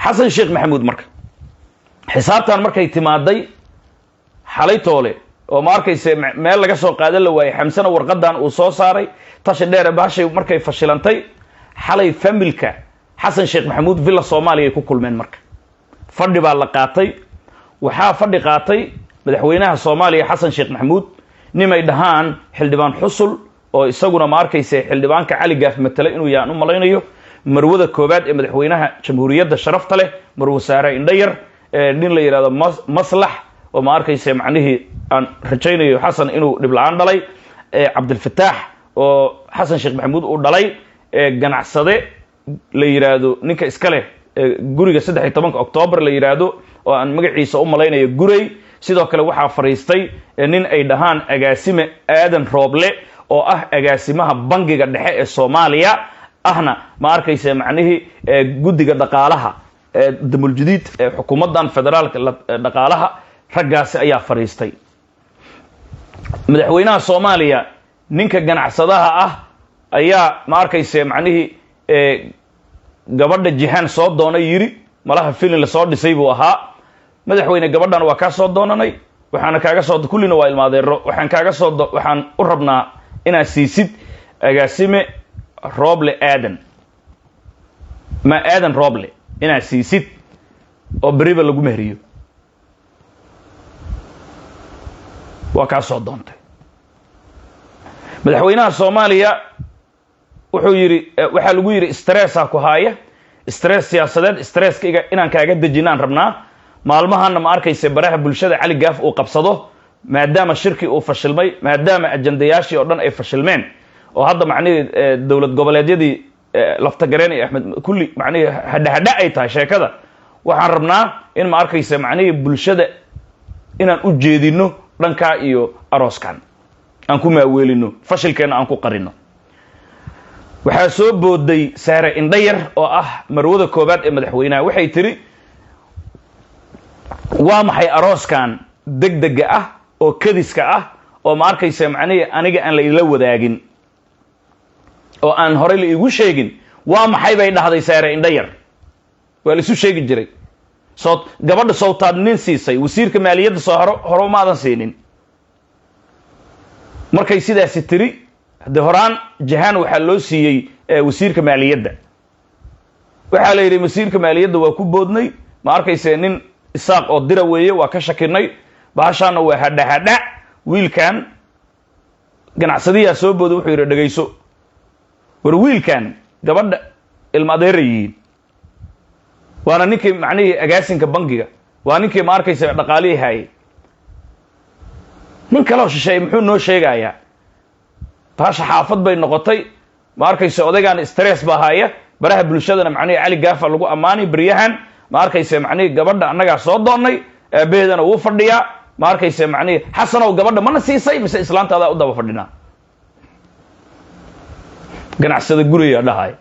حسن الشيخ محمود مركا حسابتان مركا timaaday xalay toole oo ma arkayse meel laga soo qaadan la waayay xamsana warqadan uu soo saaray tashi dheer baashay markay fashilantay xalay familka Xasan Sheekh Maxamuud villa Soomaaliya ku kulmeen marka fadhi baa la qaatay waxa fadhi qaatay madaxweynaha Soomaaliya Xasan Sheekh Maxamuud nimay dhahaan xildhibaan xusul oo isaguna ma arkayse xildhibaanka Cali Gaaf matala inuu yaan u malaynayo marwada koobaad ee madaxweynaha jamhuuriyadda sharafta leh marwo saare indhayar nin la yiraahdo maslax oo ma arkayse macnaheedu aan rajaynayo Xasan inuu dib la'aan dhalay Cabdul Fattaax oo Xasan Sheekh Maxamuud uu dhalay ganacsade la yiraahdo ninka iska leh guriga 13 Oktoobar la yiraahdo oo aan magaciisa u malaynayo guray sidoo kale waxa fariistay nin ay dhahaan agaasime aadan rooble oo ah agaasimaha bangiga dhexe ee Soomaaliya ahna ma arkayse macnaheedu gudiga dhaqaalaha damul jadiid xukuumadan federaalka dhaqaalaha raggaasi ayaa fariistay madaxweynaha Soomaaliya ninka ganacsadaha ah ayaa ma arkayse macnaheedu gabadha jihan soo doonay yiri malaha filin la soo dhisay buu ahaa madaxweyne gabadhan waa ka soo doonanay waxaana kaaga soo kullina waa ilmaadeero waxaan u rabnaa inaa siisid agaasime Roble Aadan ma Aadan Roble inaa siisid oo bariba lagu mehriyo waa ka soo doontay madaxweynaha Soomaaliya wuxuu yiri waxa lagu yiri stress ku haaya stress siyaasadeed stresskiga inaan kaaga dejinaan rabnaa maalmahan ma arkayse baraha bulshada Cali Gaaf uu qabsado maadaama shirki uu fashilmay maadaama ajandayaashii oo dhan ay fashilmeen oo hadda macnaheedu dawlad goboleedyadii lafta gareen ee Axmed kulli macnaheedu hadda ay tahay sheekada waxaan rabnaa in ma arkayse macnaheedu bulshada inaan u jeedino dhanka iyo arooskan aan ku maaweelino fashilkeena aan ku qarino waxa soo booday saare indhayar oo ah marwada koobaad ee madaxweynaha waxay tiri waa maxay arooskan degdega ah oo kadiska ah oo ma arkayse macnaheedu aniga aan la ila wadaagin oo aan hore la igu sheegin waa maxay bay dhahday saare indhayar waa la isu sheegi jiray soo gabadha sawtaad nin siisay wasiirka maaliyadda soo horo ma aadan siinin markay sidaas tiri hada horaan jahan waxa loo siiyay wasiirka maaliyadda waxa la yiri wasiirka maaliyadda waa ku boodnay ma arkayse nin isaaq oo dira weeye waa ka shakinay baashana waa hadha wiilkan ganacsadiya soo boodo wuxuu yiri dhageyso war wiilkan gabadha ilma adeerayiin waana ninkii macnaheedu agaasinka bangiga waa ninkii ma arkayse dhaqaalihii hayay nin kale oo shishay muxuu noo sheegayaa taasha xaafad bay noqotay ma arkayse odaygan stress baa haya baraha bulshadana macnaheedu Cali Gaaf lagu amaanay bariyahan ma arkayse macnaheedu gabadha anaga soo doonay aabaheedana uu fadhiya ma arkayse macnaheedu Xasan oo gabadha mana siisay mise islaantaada u daba fadhina ganacsada guriga dhahay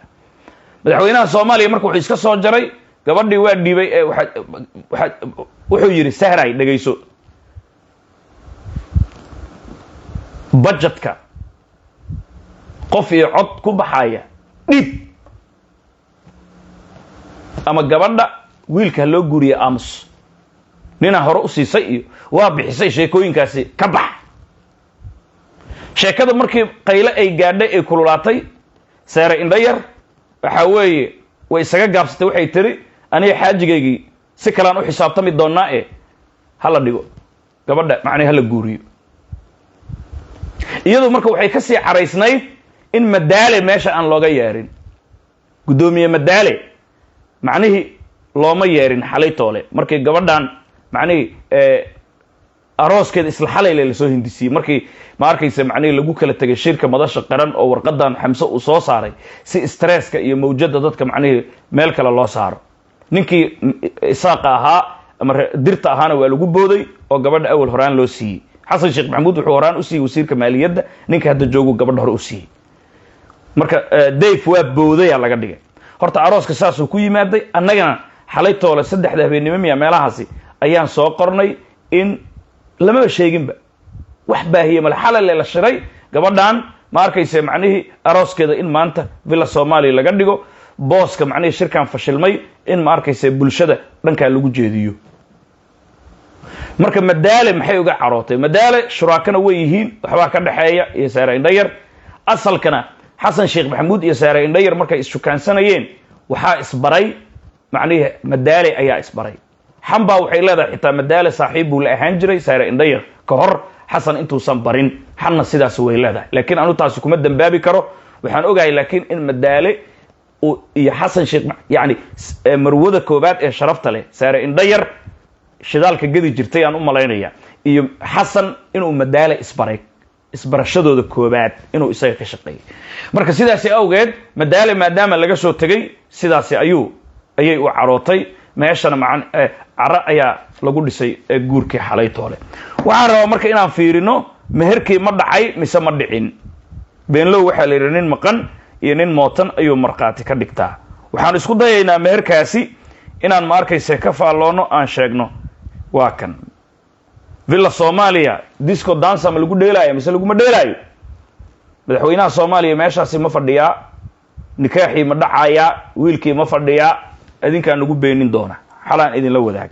madaxweynaha Soomaaliya markuu wuxuu iska soo jaray gabadhii waa dhiibay wuxuu yiri sahray dhageyso budgetka qof iyo cod ku baxaya dhib ama gabadha wiilka loo guriyo aamus nina hore u siisay iyo waa bixisay sheekooyinkaasi ka bax sheekada markii qayle ay gaadhay ay kululaatay saare indhayar waxa weeye way isaga gaabsatay waxay tiri aniga xaajigeygii si kale aan u xisaabtami doonaa hala dhigo gabadha macnaheedu hala guuriyo iyadoo marka waxay ka sii caraysnayd in madaale meesha aan looga yeerin gudoomiye madaale macnaheedu looma yeerin xalay toole markii gabadhan macnaheedu arooskeed isla xalay la soo hindisiyay markii ma arkayse macnaheedu lagu kala tagay shirka madasha qaran oo warqadan xamse uu soo saaray si stresska iyo mawjada dadka macnaheedu meel kale loo saaro ninkii isaaqa ahaa ama dirta ahaana waa lagu booday oo gabadha awal horaan loo siiyay Xasan Sheekh Maxamuud wuxuu horaan u siiyay wasiirka maaliyadda ninka hadda joogo gabadha hore u siiyay marka Dave waa booday laga dhigay horta arooska saas uu ku yimaaday annagana xalay toole 3 habeenimo meelahaasi ayaan soo qornay in lama sheeginba wax baahiye mal xalal la shiray gabadhan ma arkayse macnaheedu arooskeeda in maanta villa Soomaaliya laga dhigo booska macnihii shirkan fashilmay in ma arkaysa bulshada dhankaa lagu jeediyo marka madaale maxay uga carootay madaale shuraakana way yihiin waxbaa ka dhaxeeya iyo saare indhayar asalkana xasan sheekh maxamuud iyo saare indhayar markay ishukaansanayeen waxaa isbaray macnihii madaale ayaa isbaray xambaa waxay leedahay xitaa madaale saaxiib buu la ahaan jiray saare indhayar ka hor xasan intuusan barin xanna sidaas way leedahay laakiin anu taasi kuma dambaabi karo waxaan ogahay laakiin in madaale iyo xasan sheekh yani marwada koobaad ee sharafta leh saare indhayar shidaalka gadi jirtay aan u malaynaya iyo xasan inuu madaale isbaray isbarashadooda koobaad inuu isaga ka shaqeeyay marka sidaasi awgeed madaale maadaama laga soo tagay sidaasi ayay u carootay meeshana caro ayaa lagu dhisay guurkii xalaytoole waxaan rabaa marka inaan fiirino meherkii ma dhacay mise ma dhicin beenlow waxaa la yidhi nin maqan iyo nin mootan ayuu markhaati ka dhigtaa waxaan isku dayaynaa meherkaasi inaan ma arkayse ka faalloono aan sheegno waa kan villa soomaaliya disco dansa ma lagu dheelaayo mise laguma dheelaayo madaxweynaha soomaaliya meeshaasi ma fadhiyaa nikaaxii ma dhacayaa wiilkii ma fadhiyaa idinkaan nagu beenin doona xalaan idinla wadaag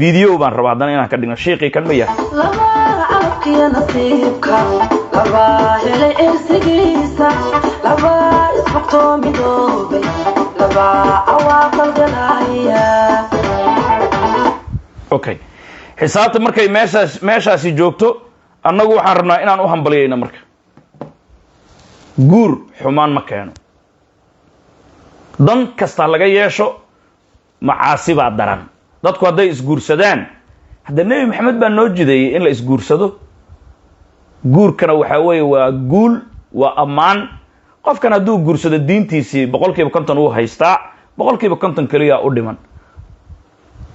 video baan rabaa haddana inaan ka dhigno shiiqii kan ma yahay okay xisaabta markay meeshaasi joogto annagu waxaan rabnaa inaan u hambaliyayno marka guur xumaan ma keeno dan kasta laga yeesho macaasi baa daran dadku hadday isguursadaan hadda nebi maxamed baa noo jideeyey in la isguursado guurkana waxaa weeye waa guul waa ammaan qofkan hadduu guursado diintiisii 50% uu haystaa 50% kaliya u dhiman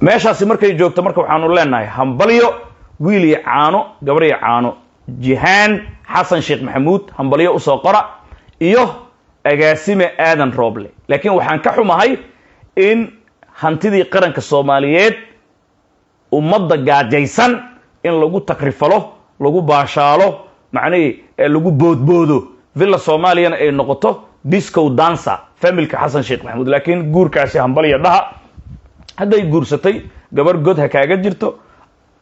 meeshaasi markay joogto marka waxaanu leenahay hambalyo wiil iyo caano gabar iyo caano jihaan xasan sheekh maxamuud hambalyo usoo qora iyo agaasime aadan rooble laakiin waxaan ka xumahay in hantidii qaranka soomaaliyeed ummadda gaajaysan in lagu takrifalo lagu baashaalo macnihii lagu boodboodo villa soomaaliyana ay noqoto disco dansa familka xasan sheekh maxamuud laakiin guurkaasi hambalyo dhaha hadday guursatay gabar god ha kaaga jirto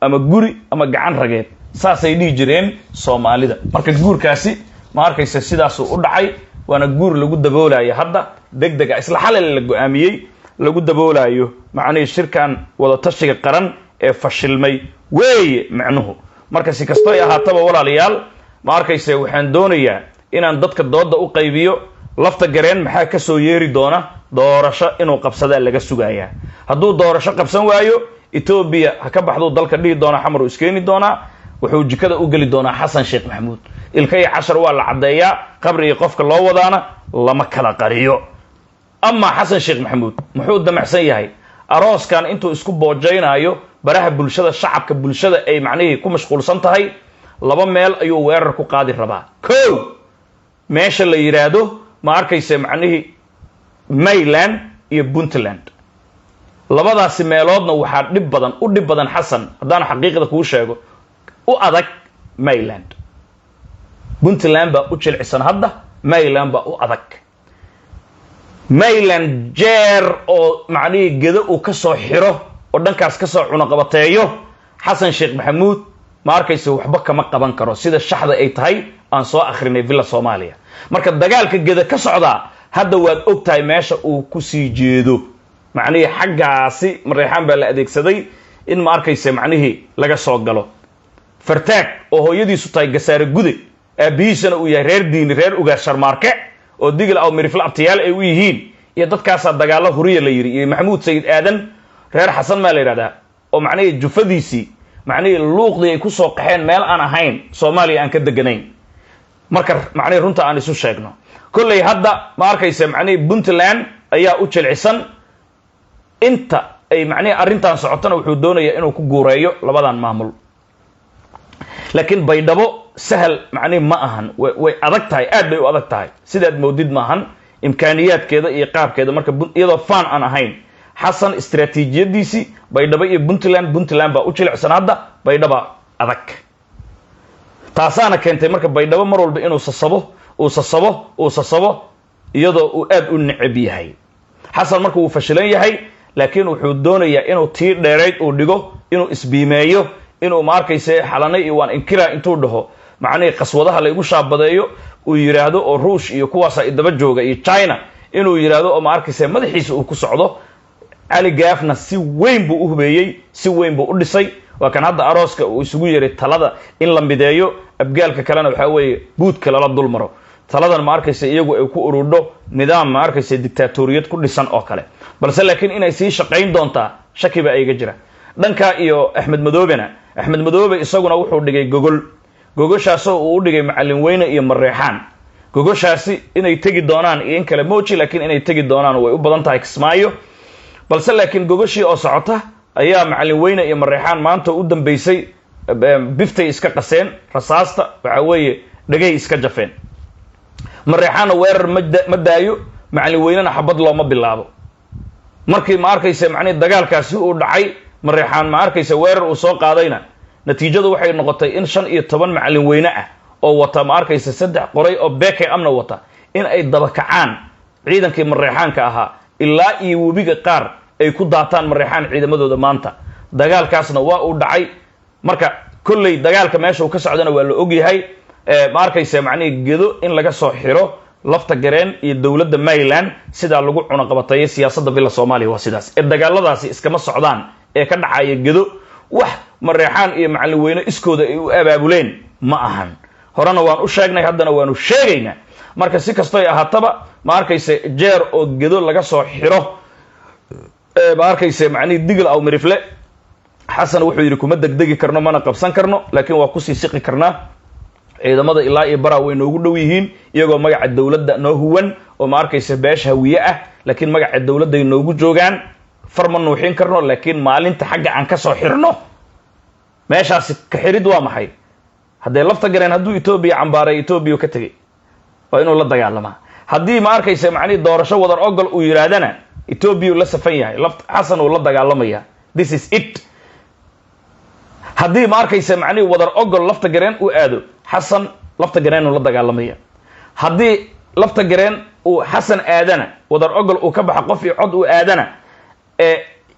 ama guri ama gacan rageed saasay dhihi jireen soomaalida marka guurkaasi ma arkaysa sidaasuu u dhacay waana guur lagu daboolayo hadda degdega isla xalay la go'aamiyey lagu daboolayo macnihii shirkan wada tashiga qaran ee fashilmay weeye macnuhu marka si kastoo ay ahaataba walaalayaal ma arkaysa waxaan doonayaa inaan dadka dooda u qaybiyo lafta gareen maxaa ka soo yeeri doona doorasho inuu qabsadaa laga sugayaa hadduu doorasho qabsan waayo Ethiopia ha ka baxdo dalka dhihi doona xamar iskeeni doona wuxuu jikada u gali doonaa xasan sheekh maxamuud ilkay 10 waa la cadeeyaa qabriga qofka loo wadaana lama kala qariyo ama xasan sheekh maxamuud muxuu damacsan yahay arooskan intuu isku boojeynayo baraha bulshada shacabka bulshada ay macnihii ku mashquulsan tahay laba meel ayuu weerar ku qaadi rabaa koow meesha la yiraahdo ma arkayse macnihii Mayland iyo Puntland labadaasi meeloodna waxaa dhib badan xasan haddaan xaqiiqada kuu sheego u adag Mayland Puntland baa u jilcisan hadda Mayland baa u adag Mayland jeer oo macnihii geda uu ka soo xiro oo dhankaas ka soo cunaqabateeyo xasan sheekh maxamuud ma arkayse waxba kama qaban karo sida shaxda ay tahay aan soo akhrinay villa Soomaaliya marka dagaalka geda ka socda hadda waad ogtahay meesha uu ku sii jeedo macnihii xaggaasi mareexaan baa la adeegsaday in ma arkayse macnihii laga soo galo fartaag oo hooyadiisu tahay gasaare gude aabihiisana uu yahay reer diini reer ugaar sharmaarke oo digil aw mirifla abtiyaal ay u yihiin iyo dadkaasa dagaalo huriya la yiri iyo maxamuud sayid aadan reer xasan ma la yiraahdaa oo macnihii jufadiisii macnihii luuqdii ay ku soo qaxeen meel aan ahayn Soomaaliya aan ka deganayn marka macnihii runta aan isu sheegno kullay hadda ma arkayse macnihii Puntland ayaa u jilcisan inta ay macnihii arrintan socotana wuxuu doonayaa inuu ku guureeyo labadan maamul laakiin baydhabo sahal macnihii ma ahan way adag tahay aad bay u adag tahay sidaad moodid maahan imkaaniyaadkeeda iyo qaabkeeda marka iyadoo faan aan ahayn xasan istiraatiijiyadiisii baydhabo iyo Puntland baa u jilicsan hadda baydhaba adag taasaana keentay marka baydhabo mar walba inuu sasabo iyadoo uu aad u neceb yahay xasan marka uu fashilan yahay laakiin wuxuu doonayaa inuu tii dheerayd uu dhigo inuu isbiimeeyo inuu ma arkayse xalanay iyo waan inkira intuu dhaho macnihii qaswadaha la igu shaabadeeyo uu yiraahdo oo ruush iyo kuwaasa idaba jooga iyo China inuu yiraahdo oo ma arkayse madaxiisa uu ku socdo Ali Gaafna si weyn buu u hubeeyay si weyn buu u dhisay waa kan hadda arooska uu isugu yeeray talada in la mideeyo abgaalka kalena waxa weeye buudka la dul maro taladan ma arkayse iyagu ay ku urudho nidaam ma arkayse dictatoriyad ku dhisan oo kale balse laakiin inay sii shaqayn doontaa shaki ba ayga jira dhanka iyo Axmed Madoobe isaguna wuxuu dhigay gogoshaas oo uu dhigay macallin weyne iyo mareexaan gogoshaasi inay tagi doonaan iyo in kale mooji laakiin inay tagi doonaan way u badan tahay Kismaayo balse laakiin gogoshii oo socota ayaa macallin weyne iyo mareexaan maanta u dambeysay biftay iska qaseen rasaasta waxa weeye dhagay iska jafeen mareexaana weerar ma daayo macallin weynena xabad looma bilaabo markii ma arkayse macni dagaalkaasi uu dhacay mareexaan ma arkayse weerar uu soo qaadayna natiijadu waxay noqotay in 15 macallin weyne ah oo wata ma arkayse 3 qoray oo beeke amna wata in ay daba kacaan ciidankii mareexaanka ahaa ilaa iyo webiga qaar ay ku daataan mareexaan ciidamadooda maanta dagaalkaasna waa uu dhacay marka kullay dagaalka meesha uu ka socdana waa la og yahay ma arkayse macni gedo in laga soo xiro lafta gareen iyo dawladda Maryland sida lagu cunaqabatay siyaasadda bila Soomaaliya waa sidaas dagaaladaasi iskama socdaan ee ka dhacaya gedo wax mareexaan iyo macallin weyne iskooda ay u abaabuleen ma ahan horena waan u sheegnay haddana waanu sheegaynaa marka si kasto ay ahaataba ma arkayse jeer oo gedo laga soo xiro ma arkayse macni digil aw mirifle xasan wuxuu yiri kuma degdegi karno mana qabsan karno laakiin waa ku sii siqi karnaa ciidamada ilaa iyo bara way noogu dhow yihiin iyagoo magaca dawladda noo huwan oo ma arkayse beesha hawiye ah laakiin magaca dawladda ay noogu joogaan farma nuuxin karno laakiin maalinta xagga aan ka soo xirno meeshaasi ka xirid waa maxay haddii lafta gareen hadduu Ethiopia cambaaray Ethiopia ka tagay waa inuu la dagaalamaa haddii ma arkayse macni doorasho wadar ogol uu yiraahdana Ethiopia la safan yahay lafta xasan uu la dagaalamaya this is it haddii ma arkayse macni wadar ogol lafta gareen uu aado xasan lafta gareen uu la dagaalamaya haddii lafta gareen uu xasan aadana wadar ogol uu ka baxa qof iyo cod uu aadana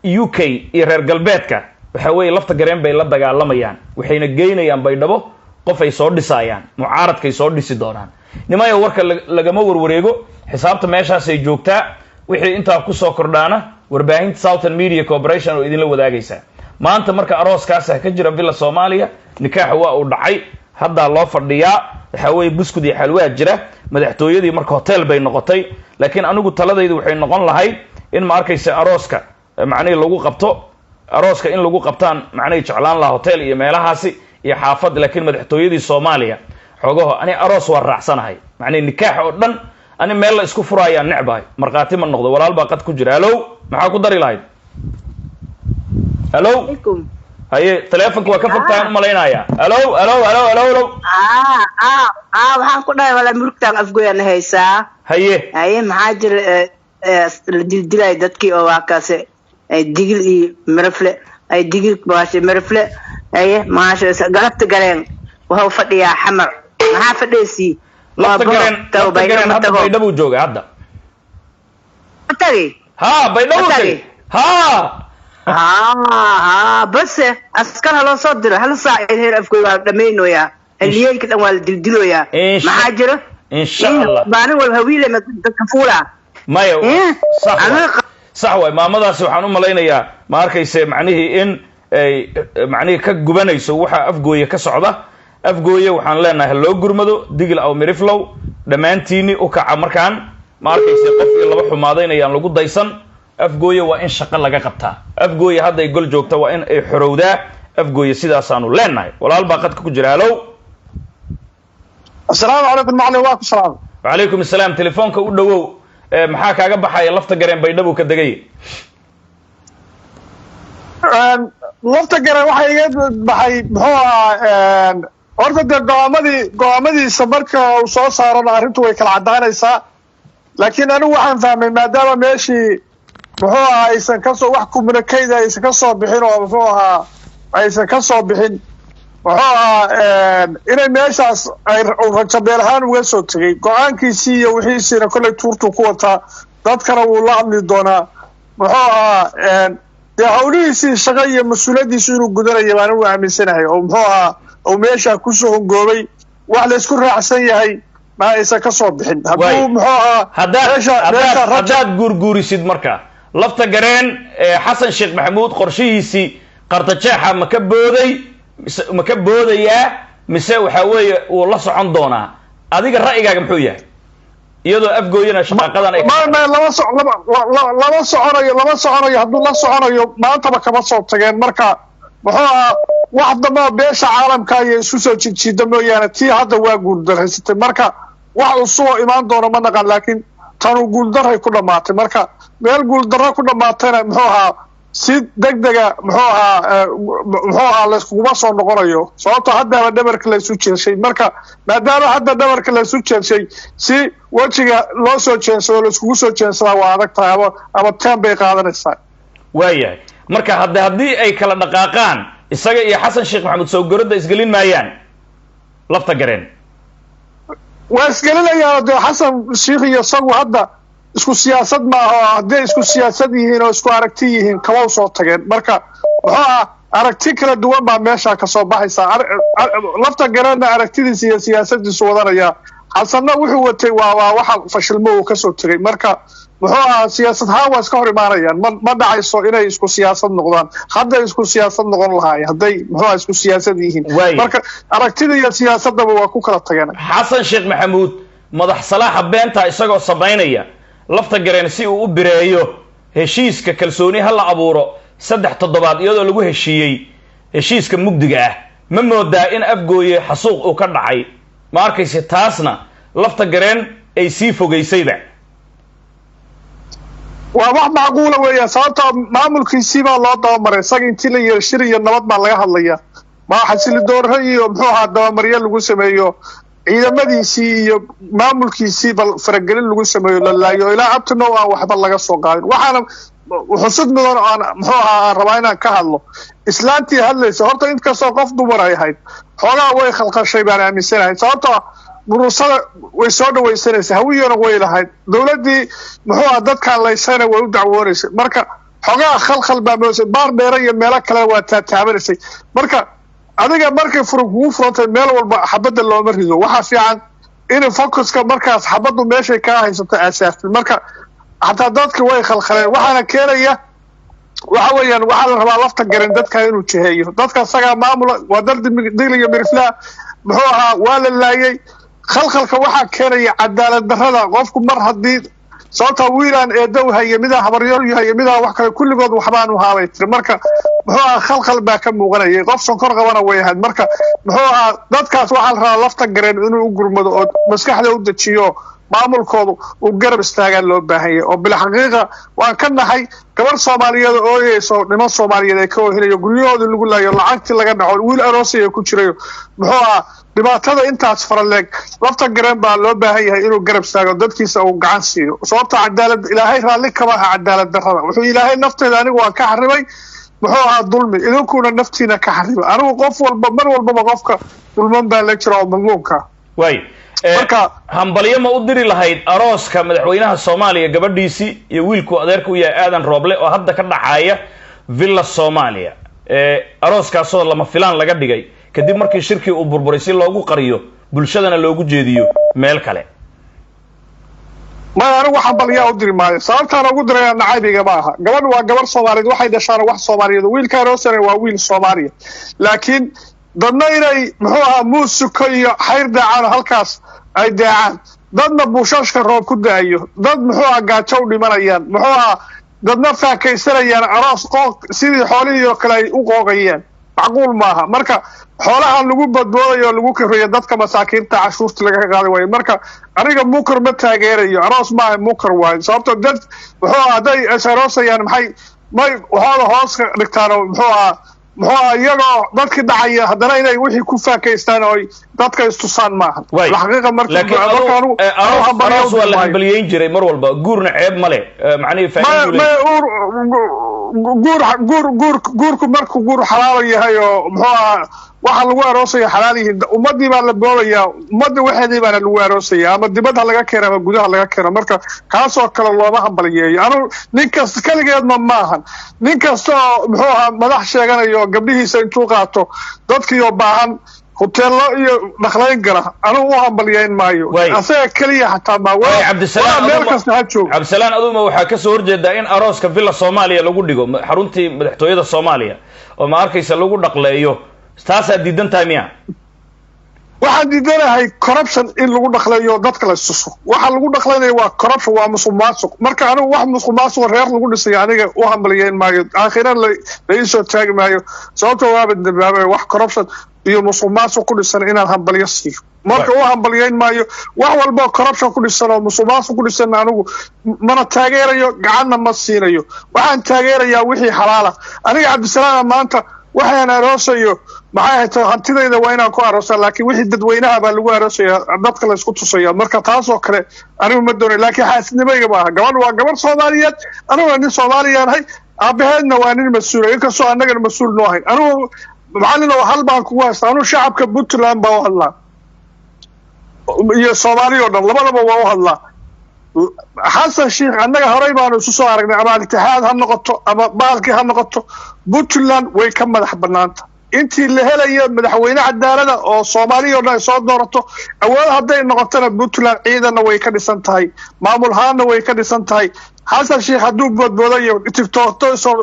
UK iyo reer galbeedka waxa weeye lafta gareen bay la dagaalamayaan waxayna geynayaan baydhabo qof ay soo dhisayaan mucaaradkay soo dhisi doonaan nimayo warka lagama warwareego xisaabta meeshaas ay joogtaa wixii inta ku soo kordhaana warbaahinta Southern Media Corporation oo idin la wadaagaysa maanta marka arooskaas ka jira bila Soomaaliya nikaax waa uu dhacay hadda loo fadhiyaa waxa weeye buskud iyo xalwaa jira madaxtooyadii marka hotel bay noqotay laakiin anigu taladaydu waxay noqon lahayd in ma arkayse arooska macnii lagu qabto arooska in lagu qabtaan macnii jeclaan la hotel iyo meelahaasi iyo xaafad laakiin madaxtooyadii Soomaaliya xogaho ani aroos waa raacsanahay macnii nikaax oo dhan ani meel la isku furaya necbahay marqaati ma noqdo walaal baa qad ku jira hello maxaa ku dari lahayd hello haye telefonka waa ka fogtaan u malaynaya hello waxaan ku dhahay wala murugtaan afgoyan haysaa haye maxaa jira la dildilay dadkii oo waa kaase ay digil iyo mirafle ay digil baashe mirafle ay maasha galabta galeen waxa fadhiyaa xamar maxaa fadhiisi lafta gareen hadda baydhabo jooga hadda tagi ha baydhabo tagi ha bas askar loo soo diro hal saac heer afkooy waa dhameynooya haliyay ka dhan waa dildilooya maxaa jiro insha Allah baanin wal hawiile dadka fuula mayo صح way maamadaasi waxaan u malaynayaa ma arkayse macnihii in ay macnihii ka gubanayso waxa afgooye ka socda afgooye waxaan leenahay loo gurmado digil aw miriflow dhamaantiini u kaca markaan ma arkayse qof iyo laba xumaadaynayaan lagu daysan afgooye waa in shaqo laga qabtaa afgooye hadda ay gol joogta waa in ay xorowdaa afgooye sidaasaanu leenahay walaal baa qadka ku jira halow assalaamu calaykum macallin waa ku salaam وعليكم السلام تليفونك u dhawow maxaa kaaga baxay lafta gareen baydhabo ka dagay lafta gareen waxa iga baxay horta go'aamadiisa marka uu soo saarana arrintu way kala cadaanaysaa laakiin anigu waxaan fahmay maadaama meeshii aysan ka soo wax communicate aysan ka soo bixin oo aysan ka soo bixin inay meeshaas ay rajabeel ahaan uga soo tegay go'aankiisii iyo wixiisiina kolley tuurtu ku wataa dadkana wuu la hadli doonaa muxuu ahaa dee hawlihiisii shaqo iyo mas-uuliyadiisu inuu gudanayo baan u aaminsanahay oo muxuu ahaa oo meesha kusoo hongoobay wax la isku raacsan yahay ma aysan ka soo bixin hadduu muxuu ahaa haddaad guurguurisid marka lafta gareen xasan sheekh maxamuud qorshihiisii qartajeexa ma ka boodayaa mise waxa weeye wuu la socon doonaa adiga ra'yigaaga muxuu yahay iyadoo afgooyana shaqaaqadan ay lama soconayo hadduu la soconayo maantaba kama soo tageen marka muxuu ahaa wax dambaa beesha caalamka iyo isu soo jijiida mooyaane tii hadda waa guuldarraysatay marka wax usoo imaan doono ma naqan laakiin tanu guuldarray ku dhammaatay marka meel guuldarro ku dhammaatayna muxuu ahaa si degdega muxuu ahaa layskuguma soo noqonayo sababto haddaba dhabarka laysu jeeshay marka maadaama hadda dhabarka laysu jeeshay si wejiga loo soo jeensado layskugu soo jeensadaa waa adag tahay ama teen bay qaadanaysaa waayahay marka haddii ay kala dhaqaaqaan isaga iyo xasan sheekh maxamuud sawgaradda isgelin maayaan lafta gareen waa isgelinayaan dee xasan sheekh iyo isagu hadda isku siyaasad maaha oo hadday isku siyaasad yihiin oo isku aragti yihiin kama soo tageen marka muxuu ahaa aragti kala duwan baa meesha kasoo baxaysa lafta gareenna aragtidiisa iyo siyaasadiisu wadanaya xasanna wuxuu watay waa waxa fashilmo uu kasoo tegay marka muxuu ahaa siyaasad haan waa iska hor imaanayaan ma dhacayso inay isku siyaasad noqdaan hadday isku siyaasad noqon lahaay hadday muxuu ahaa isku siyaasad yihiin marka aragtida iyo siyaasadaba waa ku kala tageen xasan sheekh maxamuud madax salaaxa beenta isagoo samaynaya lafta gareen si uu u bireeyo heshiiska kalsooni ha la abuuro 3 toddobaad iyadoo lagu heshiiyey heshiiska mugdiga ah ma moodaa in afgooye xasuuq uu ka dhacay ma arkayse taasna lafta gareen ay sii fogaysayba waa wax macquula weeyaan sababtoo maamulkiisii baa loo dabamaray isaga intii la yeelo shir iyo nabad baa laga hadlaya ma xasili doorro iyo muxuu ahaa dabamaryo lagu sameeyo ciidamadiisii iyo maamulkiisii bal faragelin lagu sameeyo la laayo ilaa abtino aan waxba laga soo qaadin waxaana xusud mudan aan muxuu ahaa aan rabaa inaan ka hadlo islaantii hadlaysa horta inkastoo qof dumar ay ahayd xoogaa way khalqashay baan aaminsanahay sababtoo burusada way soo dhawaysanaysa hawiyana way lahayd dowladdii muxuu ahaa dadkaan laysayna way u dacwoonaysay marka xoogaa khalkhal baa moosay baar dheere iyo meelo kale waa taataabanaysay marka adiga markay furun kugu furantay meel walba xabadda looma rido waxaa fiican in focuska markaas xabaddu meeshay kaa haysato aasaastin marka xataa dadka way khalkhaleen waxaana keenaya waxa weeyaan waxaa la rabaa lafta garan dadka inuu jiheeyo dadka isagaa maamula waa dad digliga miriflaa muxuu ahaa waa la laayay khalkhalka waxaa keenaya cadaalad darrada qofku mar haddii sababta wiilaan eedow haya midaa habaryo haya midaa wax kale kulligood waxbaanu haabay tiri marka muxuu ahaa khalkhal baa ka muuqanayay qof sonkor qabana way ahayd marka muxuu ahaa dadkaas waxaa la rabaa lafta gareen inuu u gurmado oo maskaxda u dejiyo maamulkoodu uu garab istaagaan loo baahan yahay oo bilxaqiiqa waan ka nahay gabar soomaaliyeed oo ooyeyso niman soomaaliyeed ay ka oohinayo guryahoodii lagu laayo lacagtii laga dhaco wiil aroosaya ku jirayo muxuu ahaa dhibaatada intaas faraleeg lafta gareen baa loo baahan yahay inuu garab istaago dadkiisa uu gacan siiyo sababta cadaalad ilaahay raalli kama aha cadaalad darrada wuxuu ilaahay nafteeda anigu waan ka xarimay muxuu ahaa dulmi idinkuna naftiina ka xarima anigu qof walba mar walbaba qofka dulman baa la jira oo madluumka way marka hambalyo ma u diri lahayd arooska madaxweynaha Soomaaliya gabadhiisii iyo wiilku adeerku u yahay aadan rooble oo hadda ka dhacaya villa Soomaaliya arooskaas oo lama filaan laga dhigay kadib markii shirkii uu burburay si loogu qariyo bulshadana loogu jeediyo meel kale ma anigu hambalyo u diri maayo sababtaan ugu diray nacaybiga ma aha gabadhu waa gabar Soomaaliyeed waxay dhashaan wax Soomaaliyeed wiilka aroosana waa wiil Soomaaliyeed laakiin dadna inay muxuu ahaa muusico iyo xayr daacaan halkaas ay daacaan dadna buushashka roob ku daayo dad muxuu ahaa gaajo u dhimanayaan muxuu ahaa dadna faakaysanayaan aroos qooq sidii xoolihii oo kale ay u qooqayaan macquul maaha marka xoolaha lagu badboodayo lagu kariyo dadka masaakiinta cashuurta laga qaaday way marka aniga mukar ma taageerayo aroos maaha mukar waay sababtoo dad muxuu ahaa hadday aroosayaan maxay waxooda hoos dhigtaan oo muxuu ahaa iyagoo dadkii dhacaya haddana inay wixii ku faakaystaan oo dadka istusaan maaha xaqiiqa markaas waa la hambaliyeyn jiray mar walba guurna ceeb male guurku markuu guur xalaalo yahay oo muxuu ahaa waxa lagu aroosaya xalaal yihiin ummadii baa la boobaya ummadda waxeedii baa lagu aroosaya ama dibadda laga keenay ama gudaha laga keenay marka kaasoo kale looma hambaliyeeyo anu ninkaas kaligeed ma maahan ninkasta muxuu ahaa madax sheeganayo gabdhihiisa intuu qaato dadkii oo baahan hoteelo iyo dhaqlayn gara anu u hambaliyeyn maayo asaga kaliya xataa ma waa Cabdisalaan aduma waxa ka soo horjeedaa in arooska villa Soomaaliya lagu dhigo xaruntii madaxtooyada Soomaaliya oo ma arkaysa lagu dhaqleeyo taasa diidan tahay miya waxaan diidanahay corruption in lagu dhaqleeyo dadka la istuso waxa lagu dhaqleeyo waa corruption waa musuqmaasuq marka anu wax musuqmaasuq reer lagu dhisay aniga u hambaliyeyn maayo akhiran la isoo taagi maayo sababtoo waa badbaabay wax corruption iyo musuqmaasuq ku dhisan inaan hambaliyo siiyo marka u hambaliyeyn maayo wax walba corruption ku dhisan oo musuqmaasuq ku dhisan anigu mana taageerayo gacanna ma siinayo waxaan taageerayaa wixii xalaal ah aniga Cabdisalaam maanta waxaan aroosayo maxay tahay hantidayda waa inaan ku aroosaa laakiin wixii dadweynaha baa lagu aroosayaa dadka la isku tusaya marka taas oo kale anigu ma doonayo laakiin xaasidnimayga ma aha gabadh waa gabar Soomaaliyeed anigu nin Soomaaliyeed ahay aabaheedna waa nin mas'uul ah inkastoo annaga mas'uul noo ahayn anigu macallin oo hal baan ku waasta anigu shacabka Puntland baa u hadlaa iyo Soomaaliya oo dhan labadaba waa u hadlaa حسن الشيخ أنك هريبان وسوسو عرقنا أما الاتحاد هالنقطة أما بالكي هالنقطة بوتلان ويكمل حبنانتا intii la helayo madaxweyne cadaalad ah oo Soomaaliya oo soo doorato awood haday noqotana Puntland ciidana way ka dhisan tahay maamulhaana way ka dhisan tahay Xasan Sheikh haduu boodboodayo TikTok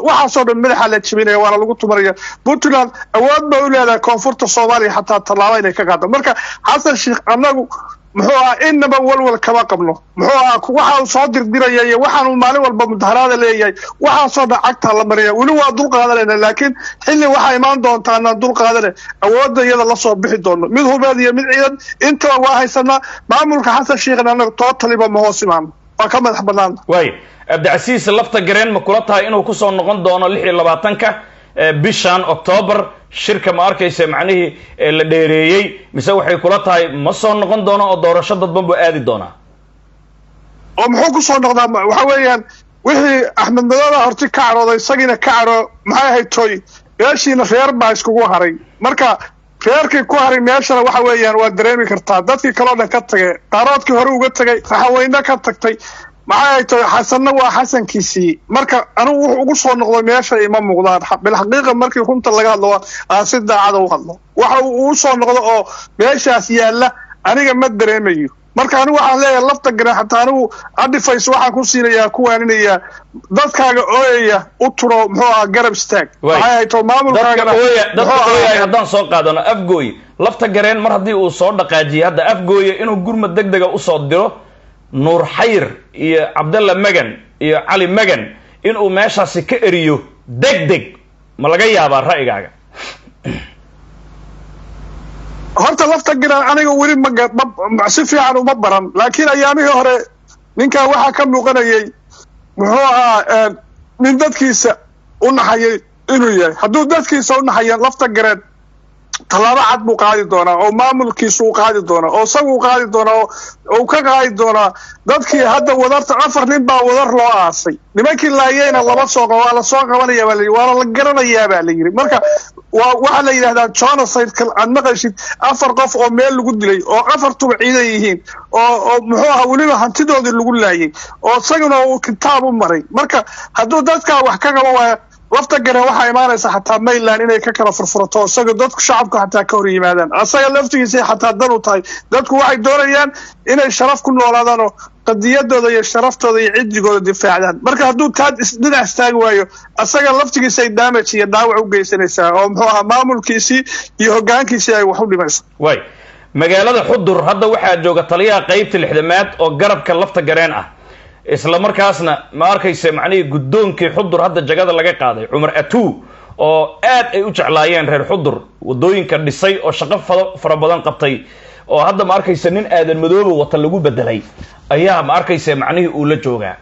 waxa soo dhan madaxa la jibinaya waa lagu tumaraya Puntland awood ba u leedahay koonfurta Soomaaliya xataa talaabo inay ka qaado marka Xasan Sheikh anagu muxuu inaba walwal kama qabno muxuu waxa soo dirdiraya iyo waxaan maalin walba mudaharaad leeyahay waxa soo dhacagta la mariyo wali waa dul qaadanayna laakiin xilli waxa imaan doonta aan dul qaadanay awoodda iyada la soo bixi doono mid hubaad iyo mid ciidan inta waa haysana maamulka Xasan Sheikh anaga totally ma hoosimaan waa ka madax banaan way Abdicasiis lafta gareen ma kula tahay inuu ku soo noqon doono 26ka bishan October shirka ma arkaysa macnaheedu la dheereeyay mise waxay kula tahay ma soo noqon doono oo doorasho dadban buu aadi doona oo muxuu ku soo noqdaa waxa weeyaan wixii Axmed Madoobe horti ka carooday isagina ka caro maxay haytooy yeeshiina reer baa iskugu haray marka reerkii ku haray meeshana waxa weeyaan waa dareemi kartaa dadkii kale oo dhan ka tagay qaroodkii hore uga tagay raxaweyna ka tagtay maxay tahay xasanna waa xasankiisii marka anu wuxuu ugu soo noqday meesha ima muuqdaan bil xaqiiqa markii runta laga hadlo waa si daacad u hadlo waxa uu soo noqdo oo meeshaas yaala aniga ma dareemayo marka anu waxaan leeyahay lafta garan xataa anu advice waxaan ku siinayaa kuwaaninaya dadkaaga ooyaya u turo muxuu ah garab istaag maxay tahay maamulkaaga dadka ooyay haddaan soo qaadano afgooy lafta gareen mar haddii uu soo dhaqaajiyo hadda afgooy inuu gurmad degdeg ah u soo diro Nuur Xayr iyo Cabdalla Magan iyo Cali Magan inuu meeshaasi ka eriyo degdeg ma laga yaabaa ra'yigaaga horta lafta garan aniga wali ma si fiican uma baran laakiin ayaamihii hore ninka waxa ka muuqanayay muxuu ahaa nin dadkiisa u naxayay inuu yahay hadduu dadkiisa u naxayo lafta garan talaabo cad buu qaadi doonaa oo maamulkiisu u qaadi doonaa oo isagu u qaadi doonaa oo ka qaadi doonaa dadkii hadda wadarta afar nin baa wadar loo aasay nimankii laayayna laba soo waa la soo qabanaya waa la garanayaa baa la yiri marka waxa la yiraahdaa genocide kal aan maqashid afar qof oo meel lagu dilay oo afartuba ciidan yihiin oo muxuu ahaa waliba hantidoodii lagu laayay oo isaguna uu kitaab u maray marka hadduu dadka wax ka qabo waa lafta garan waxa imaanaysa xataa Mayland inay ka kala furfurato isaga dadku shacabka xataa ka hor yimaadaan asaga laftigiisa xataa dan u tahay dadku waxay doonayaan inay sharaf ku noolaadaan oo qadiyadooda iyo sharaftooda iyo cidigooda difaacdaan marka hadduu taad isdinac istaag waayo asaga laftigiisa ay damage iyo dhaawac u geysanaysaa oo muxuu ahaa maamulkiisii iyo hoggaankiisii ay wax u dhimayso way magaalada Xudur hadda waxa jooga taliyaha qaybta 6aad oo garabka lafta gareen ah isla markaasna ma arkaysa macnaheedu gudoonkii Xudur hadda jagada laga qaaday Umar Atu oo aad ay u jeclaayeen reer Xudur wadooyinka dhisay oo shaqo fara badan qabtay oo hadda ma arkaysa nin aadan madoobe wata lagu bedelay ayaa ma arkaysa macnaheedu uu la joogaa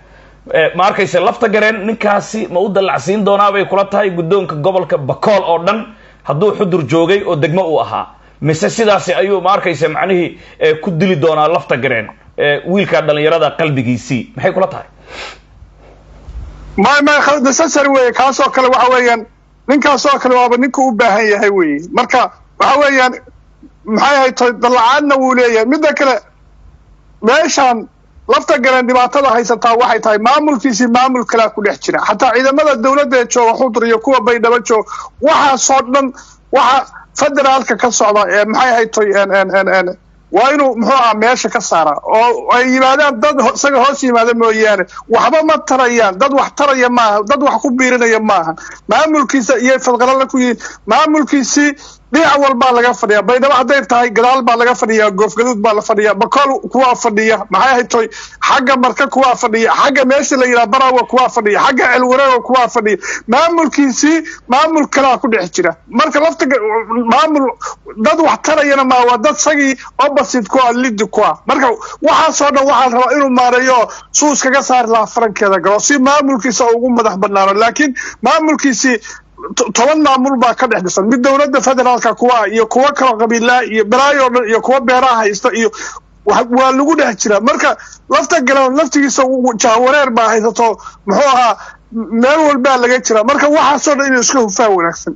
ma arkaysa lafta gareen ninkaasi ma u dalacsiin doonaa bay kula tahay gudoonka gobolka Bakool oo dhan hadduu Xudur joogay oo degmo u ahaa mise sidaasi ayuu ma arkaysa macnaheedu ku dili doonaa lafta gareen wiilka dhalinyarada qalbigiisii maxay kula tahay ma necessary way kaasoo kale waxa weeyaan ninkaasoo kale waaba ninku u baahan yahay weey marka وحويان محايا طلعنا وليا مدة كلا meeshaan lafta garan dhibaatada haysataa waxay tahay maamulkiisi maamul kala ku dhex jira xataa ciidamada dawladda jooga xudur iyo kuwa baydhabo joog waxa soo dhan waxa federaalka ka socda ee maxay haytay waa inuu muxuu meesha ka saara oo ay yimaadaan dad isaga hoos yimaada mooyaane waxba ma tarayaan dad wax taraya maaha dad wax ku biirinaya maaha maamulkiisa iyo fadqalada ku yihiin maamulkiisi dhinac walba laga fadhiyaa baydhabo haday tahay gadaal baa laga fadhiyaa goofgaduud baa la fadhiyaa bakol kuwa fadhiya maxay haytay xagga marka kuwa fadhiya xagga meesha la yiraahdo barawa kuwa fadhiya xagga elwareego kuwa fadhiya maamulkiisi maamul kala ku dhex jira marka lafta maamul dad wax tarayana ma waa dad sagi opposite ku lid ku marka waxa soo dhan waxa rabaa inuu maareeyo suus kaga saar la farankeeda galo si maamulkiisa ugu madax banaano laakiin maamulkiisi toban maamul baa ka dhex dhisan mid dawladda federaalka kuwa iyo kuwa kala qabiilaa iyo balaayo iyo kuwa beeraha haysta iyo waa lagu dhex jira marka lafta galan laftigiisa jaawareer baa haysato muxuu ahaa meel walba laga jira marka waxa soo dhan inuu iska hufaa wanaagsan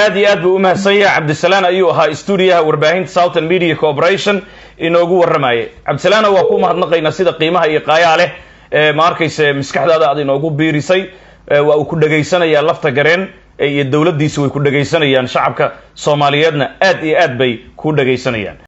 aad iyo aad buu u mahadsan yahay Cabdisalaan ayuu ahaa stuudiyaha warbaahinta Southern Media Corporation inoogu waramayay Cabdisalaan waa ku mahadnaqaynaa sida qiimaha iyo qaayaa leh ma arkayse miskaxdaada aad inoogu biirisay waa uu ku dhageysanaya lafta gareen iyo dawladdiisu way ku dhageysanayaan shacabka Soomaaliyeedna aad iyo aad bay ku dhageysanayaan